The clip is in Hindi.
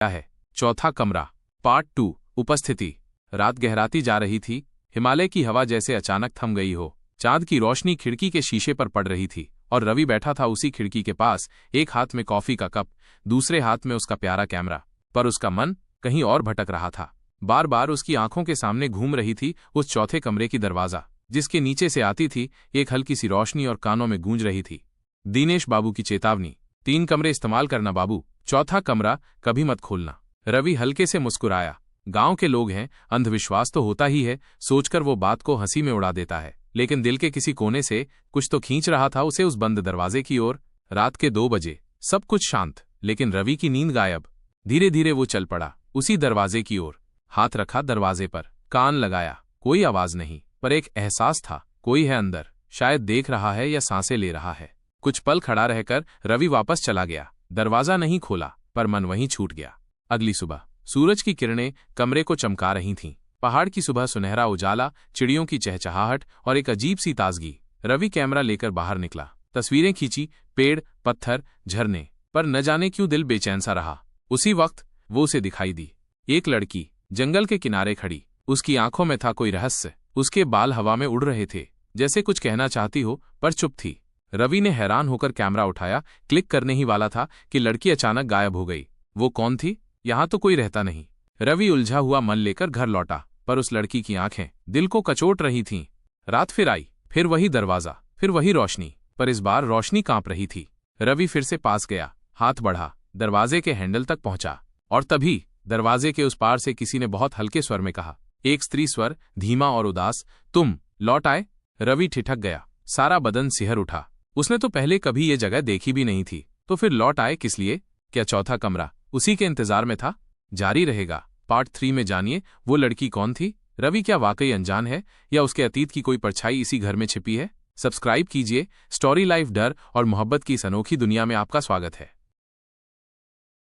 है। चौथा कमरा पार्ट 2। उपस्थिति। रात गहराती जा रही थी। हिमालय की हवा जैसे अचानक थम गई हो। चांद की रोशनी खिड़की के शीशे पर पड़ रही थी और रवि बैठा था उसी खिड़की के पास, एक हाथ में कॉफी का कप, दूसरे हाथ में उसका प्यारा कैमरा। पर उसका मन कहीं और भटक रहा था। बार बार उसकी आंखों के सामने घूम रही थी उस चौथे कमरे की दरवाजा, जिसके नीचे से आती थी एक हल्की सी रोशनी और कानों में गूंज रही थी दिनेश बाबू की चेतावनी, 3 कमरे इस्तेमाल करना बाबू, चौथा कमरा कभी मत खोलना। रवि हल्के से मुस्कुराया। गांव के लोग हैं, अंधविश्वास तो होता ही है, सोचकर वो बात को हंसी में उड़ा देता है, लेकिन दिल के किसी कोने से कुछ तो खींच रहा था उसे उस बंद दरवाजे की ओर। रात के 2 बजे, सब कुछ शांत, लेकिन रवि की नींद गायब। धीरे धीरे वो चल पड़ा उसी दरवाजे की ओर। हाथ रखा दरवाजे पर, कान लगाया। कोई आवाज नहीं, पर एक एहसास था, कोई है अंदर, शायद देख रहा है या सांसें ले रहा है। कुछ पल खड़ा रहकर रवि वापस चला गया। दरवाजा नहीं खोला, पर मन वहीं छूट गया। अगली सुबह सूरज की किरणें कमरे को चमका रही थीं। पहाड़ की सुबह सुनहरा उजाला, चिड़ियों की चहचहाहट और एक अजीब सी ताजगी। रवि कैमरा लेकर बाहर निकला, तस्वीरें खींची, पेड़, पत्थर, झरने, पर न जाने क्यों दिल बेचैन सा रहा। उसी वक्त वो उसे दिखाई दी, एक लड़की जंगल के किनारे खड़ी। उसकी आंखों में था कोई रहस्य। उसके बाल हवा में उड़ रहे थे, जैसे कुछ कहना चाहती हो, पर चुप थी। रवि ने हैरान होकर कैमरा उठाया, क्लिक करने ही वाला था कि लड़की अचानक गायब हो गई। वो कौन थी? यहां तो कोई रहता नहीं। रवि उलझा हुआ मन लेकर घर लौटा, पर उस लड़की की आंखें दिल को कचोट रही थीं। रात फिर आई, फिर वही दरवाजा, फिर वही रोशनी, पर इस बार रोशनी कांप रही थी। रवि फिर से पास गया, हाथ बढ़ा, दरवाजे के हैंडल तक पहुंचा, और तभी दरवाजे के उस पार से किसी ने बहुत हल्के स्वर में कहा, एक स्त्री स्वर, धीमा और उदास, तुम लौट आए। रवि ठिठक गया, सारा बदन सिहर उठा। उसने तो पहले कभी ये जगह देखी भी नहीं थी, तो फिर लौट आए किस लिए? क्या चौथा कमरा उसी के इंतजार में था? जारी रहेगा पार्ट 3 में। जानिए वो लड़की कौन थी। रवि क्या वाकई अनजान है, या उसके अतीत की कोई परछाई इसी घर में छिपी है? सब्सक्राइब कीजिए। स्टोरी लाइफ डर और मोहब्बत की इस अनोखी दुनिया में आपका स्वागत है।